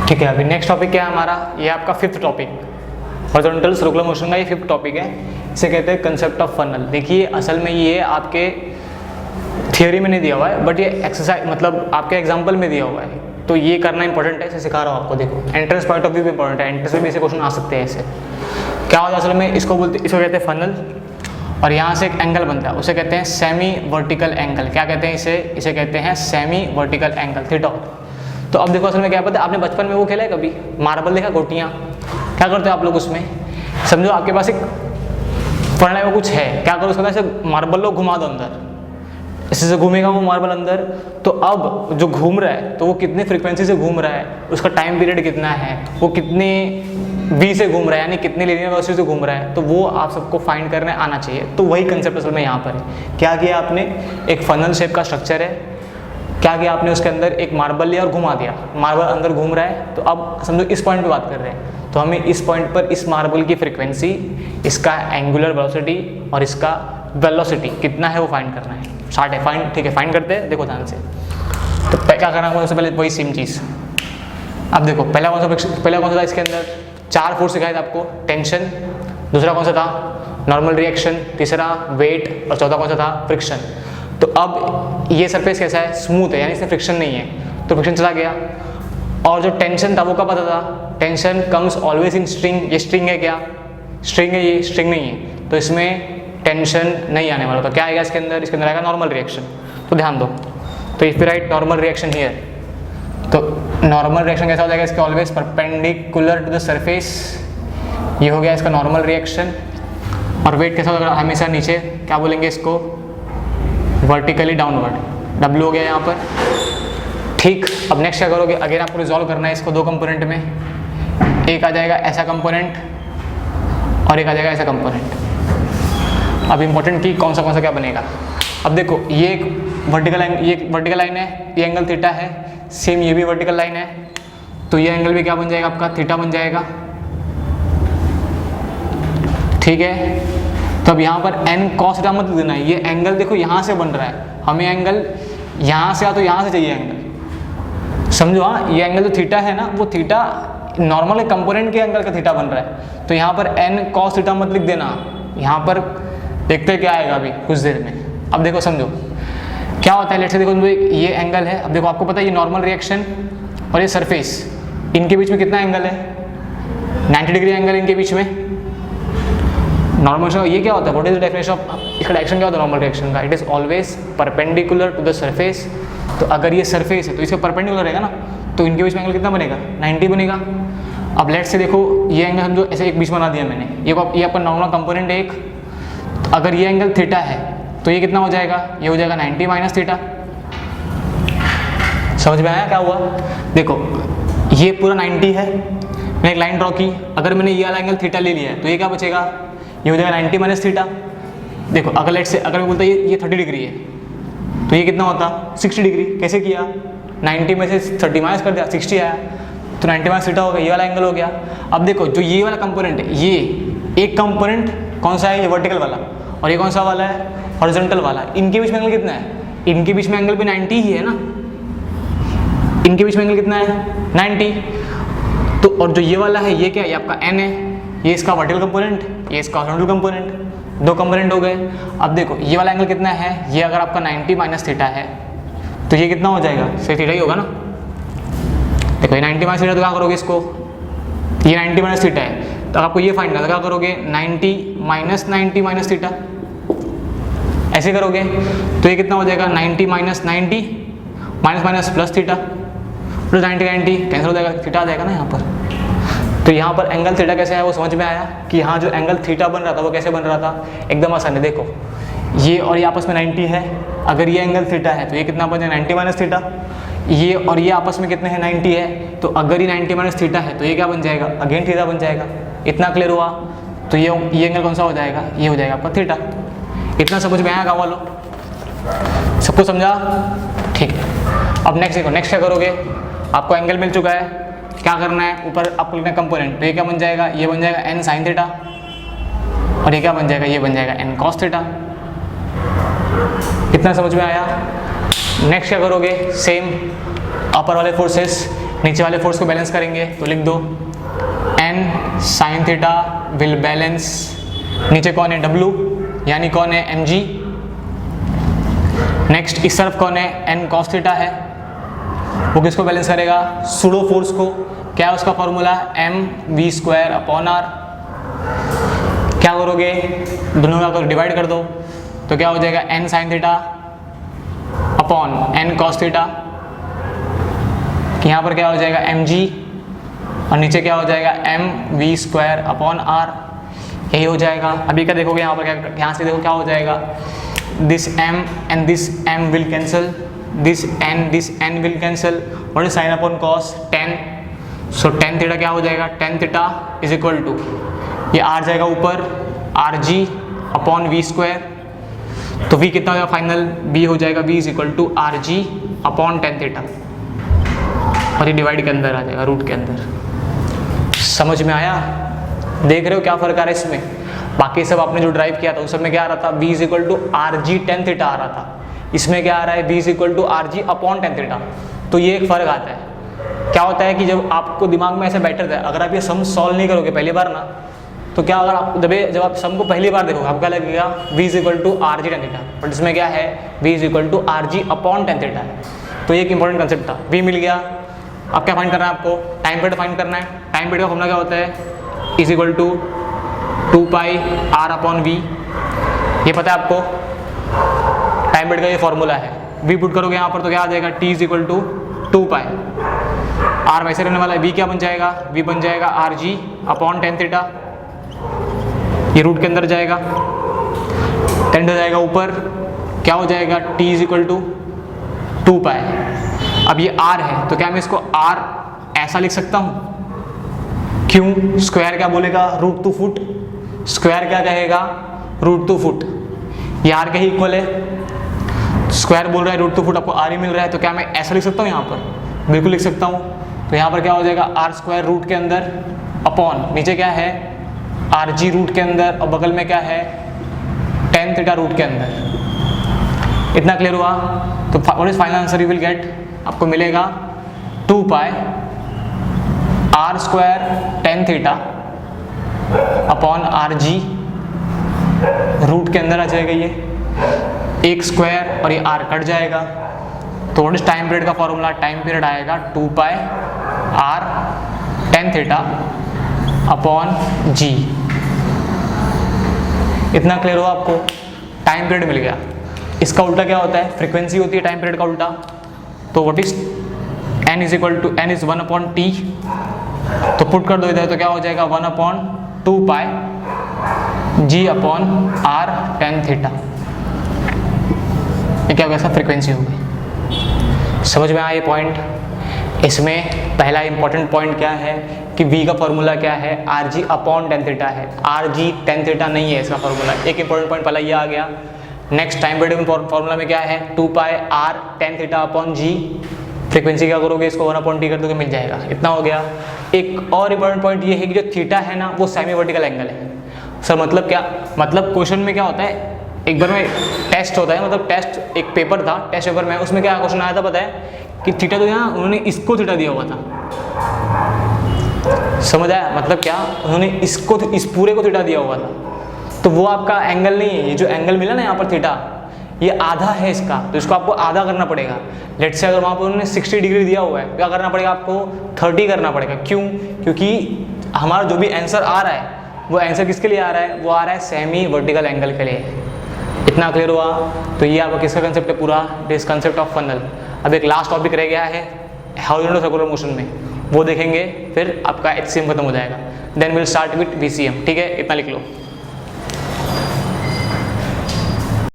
ठीक है, अभी नेक्स्ट टॉपिक क्या है हमारा, ये आपका fifth topic, horizontal circular motion का ये फिफ्थ टॉपिक है। इसे कहते हैं कंसेप्ट ऑफ फनल। देखिए असल में ये आपके थियोरी में नहीं दिया हुआ है, बट ये एक्सरसाइज मतलब आपके एग्जाम्पल में दिया हुआ है, तो ये करना इंपॉर्टेंट है, इसे सिखा रहा हूँ आपको। देखो एंट्रेंस पॉइंट ऑफ व्यू भी इंपॉर्टेंट है, एंट्रेंस में भी ऐसे क्वेश्चन आ सकते हैं। ऐसे क्या होता है असल में, इसको कहते हैं फनल, और यहाँ से एक एंगल बनता है, उसे कहते हैं सेमी वर्टिकल एंगल। क्या कहते हैं इसे कहते हैं सेमी वर्टिकल एंगल, थीटा। तो अब देखो असल में क्या पता है, आपने बचपन में वो खेला है कभी, मार्बल देखा, गोटियाँ, क्या करते हो आप लोग उसमें, समझो आपके पास एक फनल में कुछ है, क्या करो उसके अंदर ऐसे मार्बल लो घुमा दो अंदर, इससे घूमेगा वो मार्बल अंदर। तो अब जो घूम रहा है तो वो कितने फ्रीक्वेंसी से घूम रहा है, उसका टाइम पीरियड कितना है, वो कितने बी से घूम रहा है, यानी कितने लीनियर वेलोसिटी से घूम रहा है, तो वो आप सबको फाइंड करने आना चाहिए। तो वही कंसेप्ट असल में यहाँ पर है। क्या किया आपने, एक फनल शेप का स्ट्रक्चर है, क्या किया आपने, उसके अंदर एक मार्बल लिया और घुमा दिया, मार्बल अंदर घूम रहा है। तो अब समझो इस पॉइंट पे बात कर रहे हैं, तो हमें इस पॉइंट पर इस मार्बल की फ्रीक्वेंसी, इसका एंगुलर वेलोसिटी और इसका वेलोसिटी कितना है वो फाइंड करना है। स्टार्ट है, फाइंड, ठीक है, फाइंड करते हैं। देखो ध्यान से, तो क्या करना है सबसे पहले, वही सेम चीज़। अब देखो पहला कौन सा था इसके अंदर, 4 फोर्स सिखाया था आपको, टेंशन, दूसरा कौन सा था, नॉर्मल रिएक्शन, तीसरा वेट, और चौथा कौन सा था, फ्रिक्शन। तो अब ये सरफेस कैसा है, स्मूथ है, यानी इसमें फ्रिक्शन नहीं है, तो फ्रिक्शन चला गया। और जो टेंशन था वो क्या पता था, tension comes always in string, ये स्ट्रिंग है क्या, स्ट्रिंग है, ये स्ट्रिंग नहीं है, तो इसमें टेंशन नहीं आने वाला। तो क्या आएगा इसके अंदर आएगा नॉर्मल रिएक्शन। तो ध्यान दो, तो if you write normal reaction here, तो नॉर्मल रिएक्शन कैसा हो जाएगा इसका, always perpendicular to the surface, ये हो गया इसका नॉर्मल रिएक्शन। और वेट कैसा होगा, हमेशा नीचे, क्या बोलेंगे इसको, वर्टिकली डाउनवर्ड, डब्ल्यू हो गया यहाँ पर। ठीक, अब नेक्स्ट क्या करोगे, अगेन आपको रिजॉल्व करना है इसको 2 कंपोनेंट में, एक आ जाएगा ऐसा कंपोनेंट और एक आ जाएगा ऐसा कंपोनेंट। अब इंपॉर्टेंट की कौन सा क्या बनेगा। अब देखो ये एक वर्टिकल लाइन है, ये एंगल थीटा है, सेम ये भी वर्टिकल लाइन है, तो ये एंगल भी क्या बन जाएगा आपका, थीटा बन जाएगा। ठीक है, तो अब यहाँ पर n cos थीटा मत देना है, ये एंगल देखो यहाँ से बन रहा है, हमें एंगल यहाँ से तो यहाँ से चाहिए एंगल, समझो। हाँ, ये एंगल जो थीटा है ना, वो थीटा नॉर्मल कंपोनेंट के एंगल का थीटा बन रहा है, तो यहाँ पर n cos थीटा मत लिख देना, यहाँ पर देखते हैं क्या आएगा अभी कुछ देर में। अब देखो समझो क्या होता है, लेट्स से देखो ये एंगल है, अब देखो आपको पता है ये नॉर्मल रिएक्शन और ये सरफेस, इनके बीच में कितना एंगल है, 90 डिग्री एंगल इनके बीच में। नॉर्मल ये क्या होता है, what is the definition of, इसका डायरेक्शन क्या होता है नॉर्मल रिएक्शन का, it is always perpendicular to the surface. तो अगर ये सरफेस है तो इसका परपेंडिकुलर रहेगा ना, तो इनके बीच में एंगल कितना बनेगा, 90 बनेगा। अब लेट्स से देखो ये एंगल समझो ऐसे एक बीच बना दिया मैंने, ये आपका नॉर्मल कंपोनेंट है एक, अगर ये एंगल थीटा है तो ये कितना हो जाएगा, ये हो जाएगा 90 माइनस थीटा। समझ में आया क्या हुआ, देखो ये पूरा 90 है, मैंने एक लाइन ड्रॉ की, अगर मैंने ये वाला एंगल थीटा ले लिया है तो ये क्या बचेगा, ये हो जाएगा 90 माइनस थीटा। देखो अगर लेट से अगर मैं बोलता ये 30 डिग्री है तो ये कितना होता, 60 डिग्री। कैसे किया, 90 में से 30 माइनस कर दिया, 60 आया, तो 90 माइनस थीटा हो गया, ये वाला एंगल हो गया। अब देखो जो ये वाला कंपोनेंट है, ये एक कंपोनेंट कौन सा है, ये वर्टिकल वाला, और ये कौन सा वाला है, हॉरिजॉन्टल वाला, इनके बीच में एंगल कितना है, इनके बीच में एंगल भी 90 ही है ना, इनके बीच में एंगल कितना है, 90। तो और जो ये वाला है ये क्या है, ये आपका n है, ये इसका वर्टिकल कंपोनेंट, ये इसका हॉरिजॉन्टल कंपोनेंट, 2 कंपोनेंट हो गए। अब देखो ये वाला एंगल कितना है, ये अगर आपका 90 माइनस थीटा है तो ये कितना हो जाएगा, सही थीटा ही होगा ना। देखो ये 90 माइनस थीटा, तो क्या करोगे इसको, ये 90 माइनस थीटा है, तो आपको ये फाइंड करना, क्या करोगे 90 माइनस थीटा, ऐसे करोगे तो ये कितना हो जाएगा, 90 minus 90 minus plus theta, plus 90 cancel हो जाएगा, थीटा आ जाएगा ना यहाँ पर। तो यहाँ पर एंगल थीटा कैसे आया वो समझ में आया कि यहाँ जो एंगल थीटा बन रहा था वो कैसे बन रहा था, एकदम आसान है। देखो ये और ये आपस में 90 है, अगर ये एंगल थीटा है तो ये कितना बन जाएगा, 90 माइनस थीटा। ये और ये आपस में कितने हैं, 90 है, तो अगर ये 90 माइनस थीटा है तो ये क्या बन जाएगा, अगेन थीटा बन जाएगा। इतना क्लियर हुआ, तो ये एंगल कौन सा हो जाएगा, ये हो जाएगा आपका थीटा। इतना समझ में आया गाँव वालों, सबको समझा, ठीक है। अब नेक्स्ट देखो, नेक्स्ट क्या करोगे, आपको एंगल मिल चुका है, क्या करना है, ऊपर आपको लिखना है कंपोनेंट, तो ये क्या बन जाएगा, ये बन जाएगा n साइन थीटा, और ये क्या बन जाएगा, ये बन जाएगा n कॉस थीटा। इतना समझ में आया। नेक्स्ट क्या करोगे, सेम अपर वाले फोर्सेस, नीचे वाले फोर्स को बैलेंस करेंगे तो लिख दो n sin theta will balance, नीचे कौन है W यानी कौन है mg। नेक्स्ट इस तरफ कौन है n cos थीटा है, वो किसको बैलेंस करेगा, सूडो फोर्स को। क्या है उसका फॉर्मूला, mv²/r। क्या करोगे, दोनों का डिवाइड कर दो तो क्या हो जाएगा n sin theta upon n cos theta. यहाँ पर क्या हो जाएगा mg और नीचे क्या हो जाएगा mv²/r, यही हो जाएगा। अभी क्या देखोगे यहाँ पर, क्या यहाँ से देखो क्या हो जाएगा, this m and this m will cancel, this n will cancel, what is sine upon cos, tan। So tan theta क्या हो जाएगा, tan theta is equal to, ये r जाएगा ऊपर rg अपॉन v², तो v कितना हो जाएगा फाइनल, b हो जाएगा v is equal to rg upon tan theta, और ये डिवाइड के अंदर आ जाएगा, रूट के अंदर। समझ में आया, देख रहे हो क्या फर्क आ रहा है इसमें। बाकी सब आपने जो ड्राइव किया था उस सब में क्या आ रहा था, v is equal to rg tan theta आ रहा था, इसमें क्या आ रहा है v is equal to rg upon tan theta. तो ये एक फ़र्क आता है। क्या होता है कि जब आपको दिमाग में ऐसे बैठर है, अगर आप ये सम सॉल्व नहीं करोगे पहली बार ना, तो क्या अगर आप जब आप सम को पहली बार देखोगे आपका लगेगा v is equal to rg tan theta, but इसमें क्या है v is equal to rg upon tan theta है। तो ये एक इंपॉर्टेंट कंसेप्ट था। v मिल गया, अब क्या फाइंड करना है आपको, टाइम पीरियड फाइंड करना है। टाइम पीरियड का फॉर्मूला क्या होता है, is equal to 2π r upon v, ये पता है आपको, टाइम पीरियड का ये फॉर्मूला है। v पुट करोगे यहाँ पर तो क्या आ जाएगा, t is equal to 2π, r वैसे रहने वाला है, v क्या बन जाएगा, v बन जाएगा rg अपॉन tan थीटा, ये रूट के अंदर जाएगा, tan जाएगा ऊपर, क्या हो जाएगा t इज इक्वल टू 2π। अब ये r है तो क्या मैं इसको r ऐसा लिख सकता हूँ, क्यों, स्क्वायर क्या बोलेगा, √2 फुट, स्क्वायर क्या कहेगा, √2 फुट, ये r के ही इक्वल है, स्क्वायर बोल रहा है √2 फुट, आपको r ही मिल रहा है, तो क्या मैं ऐसा लिख सकता हूँ, यहाँ पर बिल्कुल लिख सकता हूँ। तो यहाँ पर क्या हो जाएगा, r² रूट के अंदर अपॉन, नीचे क्या है rg रूट के अंदर, और बगल में क्या है tan थीटा रूट के अंदर। इतना क्लियर हुआ। तो what is final answer you will get, आपको मिलेगा 2π r² tan theta upon rg, root के अंदर आ जाएगा ये एक स्क्वायर और ये r कट जाएगा। तो व्हाट इज टाइम पीरियड का फॉर्मूला, टाइम पीरियड आएगा 2π r tan theta upon g। इतना क्लियर हुआ आपको, टाइम पीरियड मिल गया। इसका उल्टा क्या होता है, फ्रीक्वेंसी होती है टाइम पीरियड का उल्टा। तो what is n is equal to, n is 1/t, तो पुट कर दो इधर तो क्या हो जाएगा 1/2π g upon r tan theta. ये क्या होगा, फ्रीक्वेंसी हो गई। समझ में आया ये पॉइंट। इसमें पहला इंपॉर्टेंट पॉइंट क्या है कि v का फॉर्मूला क्या है, rg अपॉन tan थीटा है, rg tan थीटा नहीं है इसका फॉर्मूला। एक इंपॉर्टेंट पॉइंट पहला ये आ गया। नेक्स्ट टाइम पीरियड फॉर्मूला में क्या है, 2π r tan theta upon g, frequency क्या करोगे, इसको 1/t कर दोगे मिल जाएगा। इतना हो गया। एक और इंपॉर्टेंट पॉइंट ये है कि जो थीटा है ना वो सेमी वर्टिकल एंगल है। सर मतलब क्या, मतलब क्वेश्चन में क्या होता है, एक बार में टेस्ट होता है, मतलब टेस्ट एक पेपर था, टेस्ट पेपर में उसमें क्या क्वेश्चन आया था पता है कि थीटा तो यहाँ उन्होंने इसको थीटा दिया हुआ था, समझ आया, मतलब क्या उन्होंने इसको इस पूरे को थीटा दिया हुआ था, तो वो आपका एंगल नहीं है। ये जो एंगल मिला ना यहाँ पर थीटा, ये आधा है इसका, तो इसको आपको आधा करना पड़ेगा। लेट से अगर वहाँ पर उन्होंने 60 डिग्री दिया हुआ है, क्या करना पड़ेगा आपको 30 करना पड़ेगा। क्यों, क्योंकि हमारा जो भी आंसर आ रहा है वो आंसर किसके लिए आ रहा है, वो आ रहा है सेमी वर्टिकल एंगल के लिए। इतना क्लियर हुआ। तो ये आपका किसका कंसेप्ट है पूरा, दिस कंसेप्ट ऑफ फनल। अब एक लास्ट टॉपिक रह गया है हॉरिजॉन्टल सर्कुलर मोशन में, वो देखेंगे, फिर आपका HCM खत्म हो जाएगा। Then will start with VCM। ठीक है, इतना लिख लो।